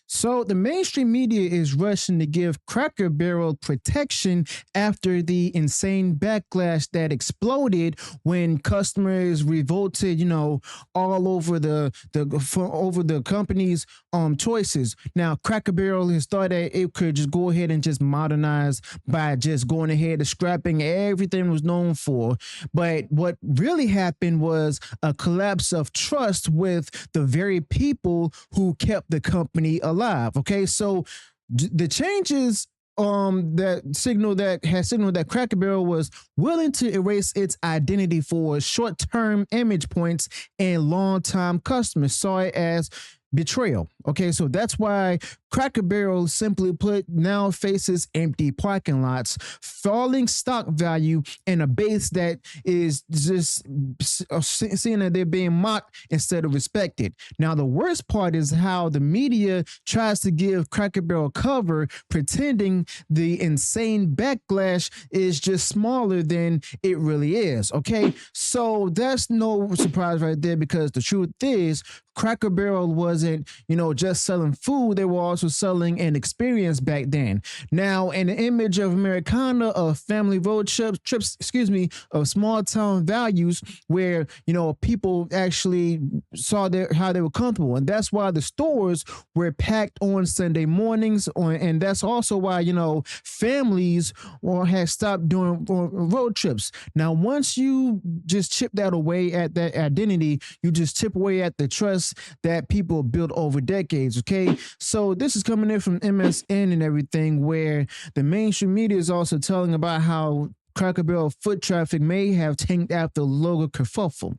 So the mainstream media is rushing to give Cracker Barrel protection after the insane backlash that exploded when customers revolted, all over over the company's choices. Now Cracker Barrel has thought that it could just go ahead and just modernize by just going ahead and scrapping everything it was known for. But what really happened was a collapse of trust with the very people who kept the company alive. Okay, so the changes that has signaled that Cracker Barrel was willing to erase its identity for short-term image points, and long-time customers saw it as betrayal. Okay, so that's why Cracker Barrel, simply put, now faces empty parking lots, falling stock value, and a base that is just seeing that they're being mocked instead of respected. Now, the worst part is how the media tries to give Cracker Barrel cover, pretending the insane backlash is just smaller than it really is. Okay, so that's no surprise right there, because the truth is, Cracker Barrel wasn't, just selling food. They were also selling an experience back then. Now, in the image of Americana, of family road trips, of small town values, where, people actually saw how they were comfortable. And that's why the stores were packed on Sunday mornings. And that's also why, families had stopped doing road trips. Now, once you just chip that away at that identity, you just chip away at the trust that people built over decades. Okay, so this is coming in from MSN and everything, where the mainstream media is also telling about how Cracker Barrel foot traffic may have tanked after logo kerfuffle.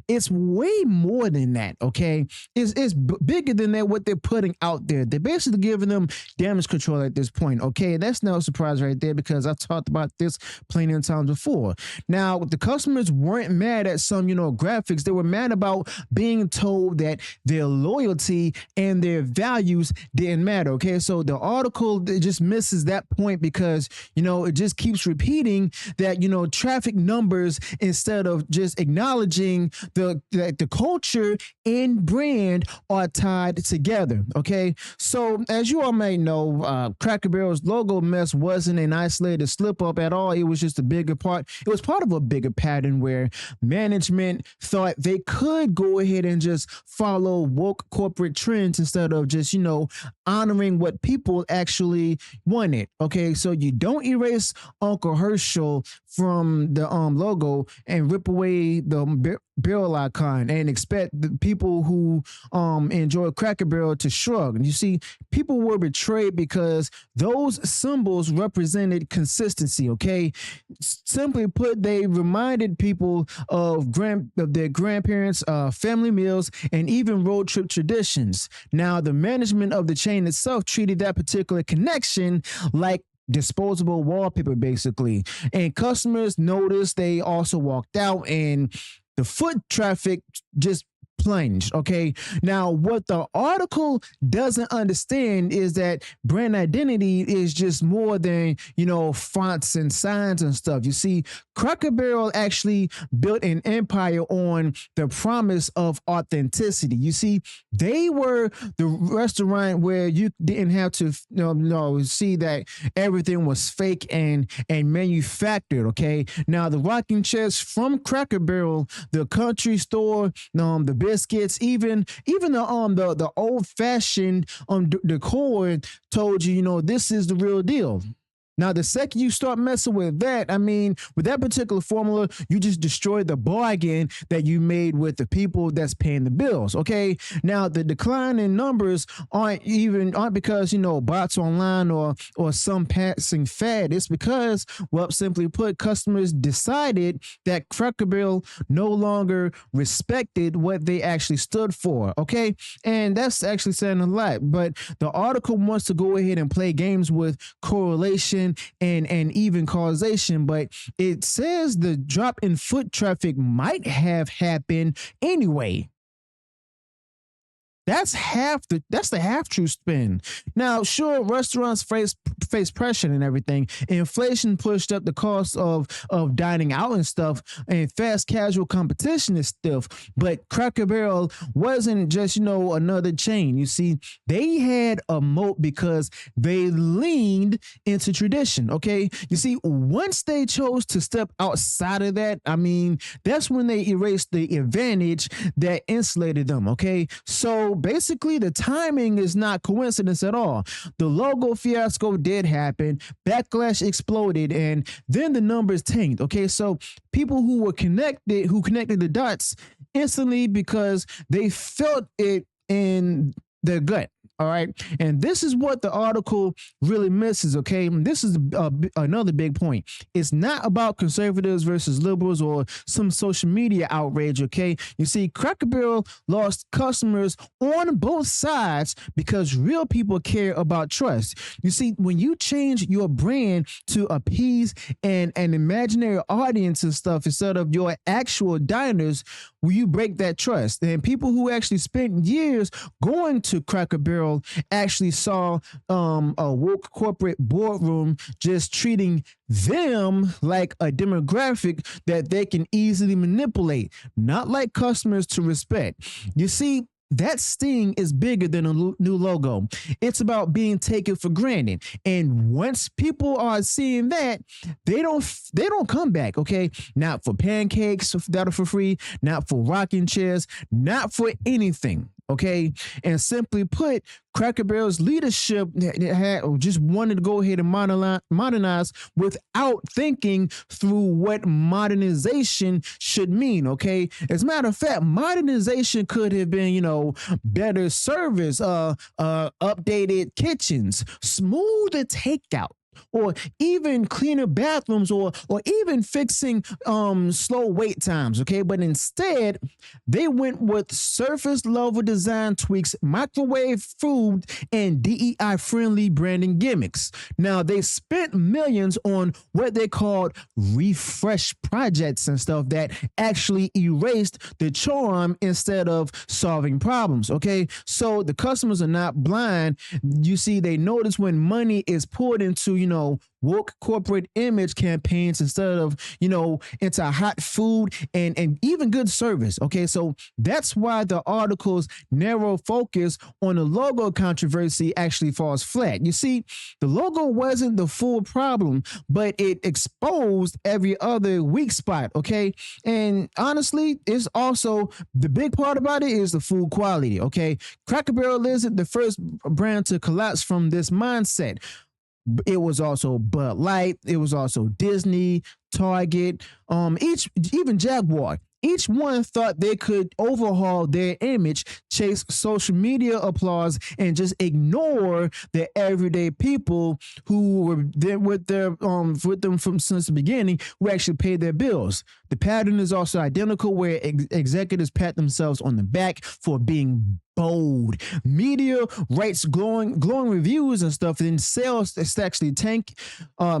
It's way more than that, okay? It's bigger than that, what they're putting out there. They're basically giving them damage control at this point, okay? And that's no surprise right there, because I've talked about this plenty of times before. Now, the customers weren't mad at some, graphics. They were mad about being told that their loyalty and their values didn't matter, okay? So the article just misses that point, because, it just keeps repeating that, traffic numbers, instead of just acknowledging the culture and brand are tied together. Okay, so as you all may know, Cracker Barrel's logo mess wasn't an isolated slip up at all. It was just a bigger part. It was part of a bigger pattern where management thought they could go ahead and just follow woke corporate trends instead of just honoring what people actually wanted. Okay, so you don't erase Uncle Herschel from the logo and rip away the barrel icon and expect the people who enjoy Cracker Barrel to shrug. And you see, people were betrayed because those symbols represented consistency. Okay, simply put, they reminded people of their grandparents, family meals, and even road trip traditions. Now, the management of the chain itself treated that particular connection like disposable wallpaper, basically, and customers noticed. They also walked out, and the foot traffic just plunged. Okay, now what the article doesn't understand is that brand identity is just more than fonts and signs and stuff. You see, Cracker Barrel actually built an empire on the promise of authenticity. You see, they were the restaurant where you didn't have to see that everything was fake and manufactured. Okay, now the rocking chairs from Cracker Barrel, the country store, the biscuits, even the old fashioned decor told you, this is the real deal. Now, the second you start messing with that, with that particular formula, you just destroy the bargain that you made with the people that's paying the bills. Okay. Now, the decline in numbers aren't because, bots online or some passing fad. It's because, well, simply put, customers decided that Cracker Barrel no longer respected what they actually stood for. Okay. And that's actually saying a lot. But the article wants to go ahead and play games with correlation and even causation, but it says the drop in foot traffic might have happened anyway. That's the half true spin. Now, sure, restaurants face pressure and everything. Inflation pushed up the cost of dining out and stuff, and fast casual competition is stiff. But Cracker Barrel wasn't just another chain. You see, they had a moat because they leaned into tradition. Okay, you see, once they chose to step outside of that, I mean, that's when they erased the advantage that insulated them. Okay, so basically, the timing is not coincidence at all. The logo fiasco did happen, backlash exploded, and then the numbers tanked. Okay, so people who connected the dots instantly because they felt it in their gut. All right. And this is what the article really misses. Okay. And this is another big point. It's not about conservatives versus liberals or some social media outrage. Okay. You see, Cracker Barrel lost customers on both sides because real people care about trust. You see, when you change your brand to appease an imaginary audience and stuff instead of your actual diners, will you break that trust? And people who actually spent years going to Cracker Barrel actually saw a woke corporate boardroom just treating them like a demographic that they can easily manipulate, not like customers to respect. You see, that sting is bigger than a new logo. It's about being taken for granted. And once people are seeing that, they don't come back. Okay, not for pancakes that are for free, not for rocking chairs, not for anything. Okay, and simply put, Cracker Barrel's leadership had just wanted to go ahead and modernize without thinking through what modernization should mean. Okay, as a matter of fact, modernization could have been, better service, updated kitchens, smoother takeout, or even cleaner bathrooms, or even fixing slow wait times. Okay, but instead they went with surface level design tweaks, microwave food, and DEI friendly branding gimmicks. Now they spent millions on what they called refresh projects and stuff that actually erased the charm instead of solving problems. Okay, so the customers are not blind. You see, they notice when money is poured into woke corporate image campaigns instead of into hot food and even good service. Okay, so that's why the article's narrow focus on the logo controversy actually falls flat. You see, the logo wasn't the full problem, but it exposed every other weak spot. Okay, and honestly, it's also the big part about it is the food quality. Okay, Cracker Barrel isn't the first brand to collapse from this mindset. It was also Bud Light. It was also Disney, Target, even Jaguar. Each one thought they could overhaul their image, chase social media applause, and just ignore the everyday people who were there with them from since the beginning, who actually paid their bills. The pattern is also identical, where executives pat themselves on the back for being bold. Media writes glowing reviews and stuff, and then sales actually tank,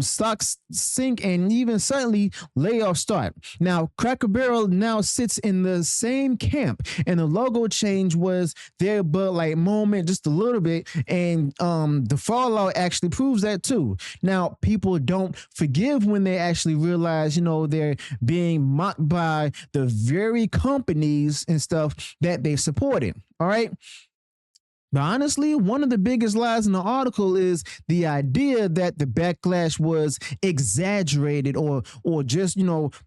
stocks sink, and even suddenly layoffs start. Now, Cracker Barrel now sits in the same camp, and the logo change was their Bud Light moment just a little bit, and the fallout actually proves that too. Now, people don't forgive when they actually realize, they're being mocked by the very companies and stuff that they supported. All right. But honestly, one of the biggest lies in the article is the idea that the backlash was exaggerated or just,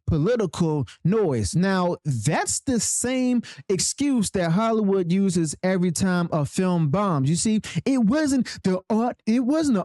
political noise. Now, that's the same excuse that Hollywood uses every time a film bombs. You see, it wasn't the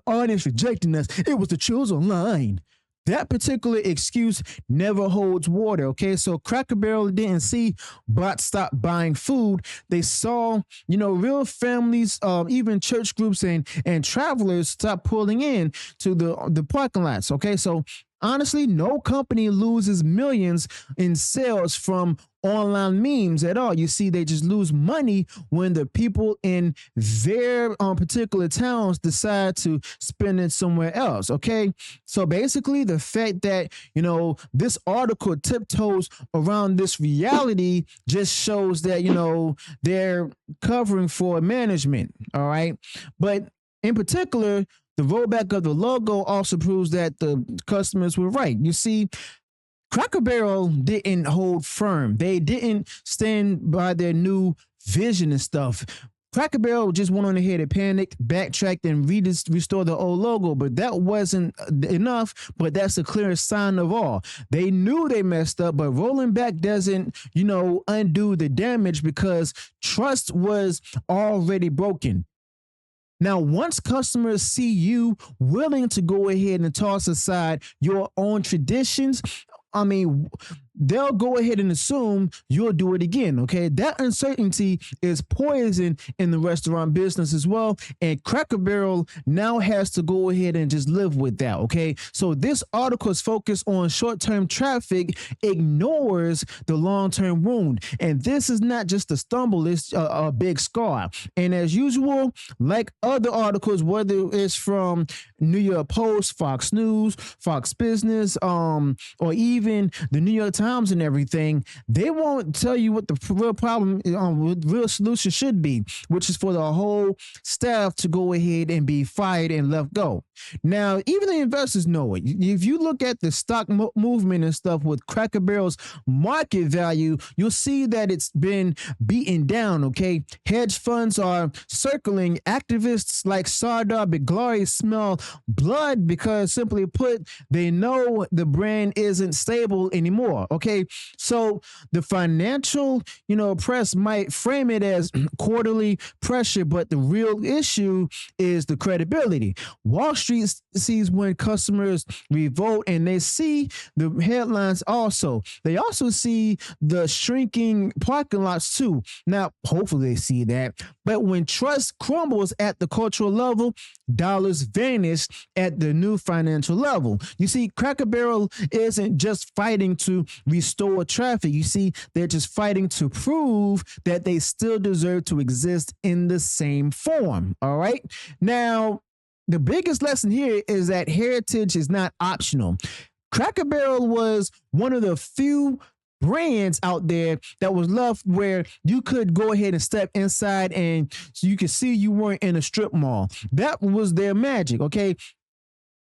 audience rejecting us. It was the trolls online. That particular excuse never holds water. Okay, so Cracker Barrel didn't see bots stop buying food. They saw, real families, even church groups and travelers stop pulling in to the parking lots. Okay, so honestly, no company loses millions in sales from online memes at all. You see, they just lose money when the people in their particular towns decide to spend it somewhere else. Okay. So basically, the fact that, this article tiptoes around this reality just shows that, they're covering for management. All right. But in particular, the rollback of the logo also proves that the customers were right. You see, Cracker Barrel didn't hold firm. They didn't stand by their new vision and stuff. Cracker Barrel just went on ahead and panicked, backtracked, and restored the old logo, but that wasn't enough. But that's the clearest sign of all. They knew they messed up, but rolling back doesn't, undo the damage because trust was already broken. Now, once customers see you willing to go ahead and toss aside your own traditions, they'll go ahead and assume you'll do it again. Okay. That uncertainty is poison in the restaurant business as well. And Cracker Barrel now has to go ahead and just live with that. Okay. So this article's focus on short-term traffic ignores the long-term wound. And this is not just a stumble, it's a big scar. And as usual, like other articles, whether it's from New York Post, Fox News, Fox Business, or even the New York Times and everything, they won't tell you what the real problem, real solution should be, which is for the whole staff to go ahead and be fired and left go. Now, even the investors know it. If you look at the stock movement and stuff with Cracker Barrel's market value, you'll see that it's been beaten down. Okay, hedge funds are circling. Activists like Sardar Biglari smell blood because, simply put, they know the brand isn't stable anymore. Okay, so the financial, press might frame it as quarterly pressure, but the real issue is the credibility. Wall Street sees when customers revolt, and they see the headlines also. They also see the shrinking parking lots too. Now, hopefully they see that. But when trust crumbles at the cultural level, dollars vanish at the new financial level. You see, Cracker Barrel isn't just fighting to restore traffic. You see, they're just fighting to prove that they still deserve to exist in the same form. All right. Now, the biggest lesson here is that heritage is not optional. Cracker Barrel was one of the few brands out there that was left where you could go ahead and step inside and so you could see you weren't in a strip mall. That was their magic. Okay.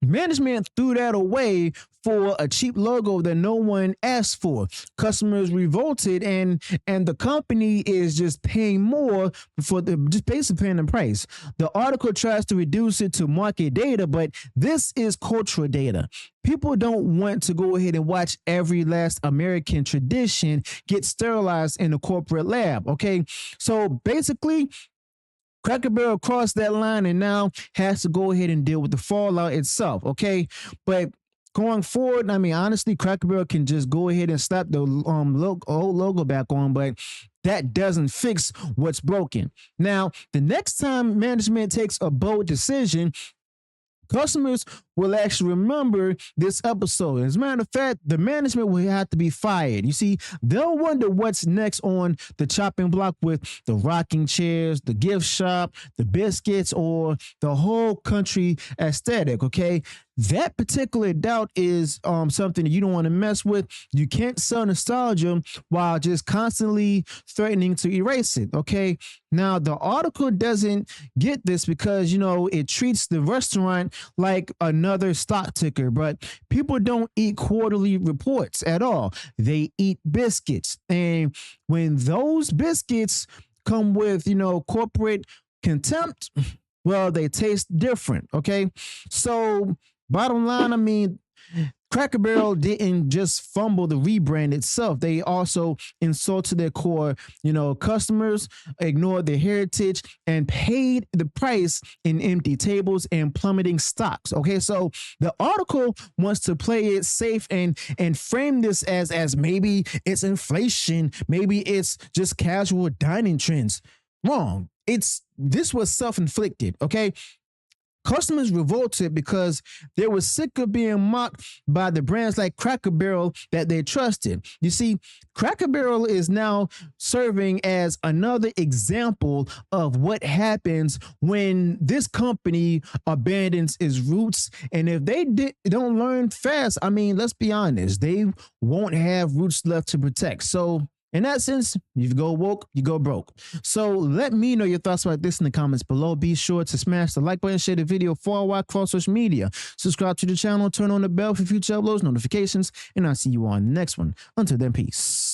Management threw that away for a cheap logo that no one asked for. Customers revolted, and the company is just paying more for just basically paying the price. The article tries to reduce it to market data, but this is cultural data. People don't want to go ahead and watch every last American tradition get sterilized in a corporate lab. Okay, so basically, Cracker Barrel crossed that line and now has to go ahead and deal with the fallout itself. Okay, but going forward, honestly, Cracker Barrel can just go ahead and slap the old logo back on, but that doesn't fix what's broken. Now, the next time management takes a bold decision, customers will actually remember this episode. As a matter of fact, the management will have to be fired. You see, they'll wonder what's next on the chopping block with the rocking chairs, the gift shop, the biscuits, or the whole country aesthetic. Okay. That particular doubt is something that you don't want to mess with. You can't sell nostalgia while just constantly threatening to erase it. Okay. Now, the article doesn't get this because, it treats the restaurant like another stock ticker, but people don't eat quarterly reports at all. They eat biscuits. And when those biscuits come with, corporate contempt, well, they taste different. Okay. So, bottom line, Cracker Barrel didn't just fumble the rebrand itself. They also insulted their core, customers, ignored their heritage, and paid the price in empty tables and plummeting stocks. Okay, so the article wants to play it safe and frame this as maybe it's inflation, maybe it's just casual dining trends. Wrong. This was self-inflicted. Okay. Customers revolted because they were sick of being mocked by the brands like Cracker Barrel that they trusted. You see, Cracker Barrel is now serving as another example of what happens when this company abandons its roots. And if they don't learn fast, I mean, let's be honest, they won't have roots left to protect. So in that sense, you go woke, you go broke. So let me know your thoughts about this in the comments below. Be sure to smash the like button, share the video far wide across social media. Subscribe to the channel, turn on the bell for future uploads, notifications, and I'll see you on the next one. Until then, peace.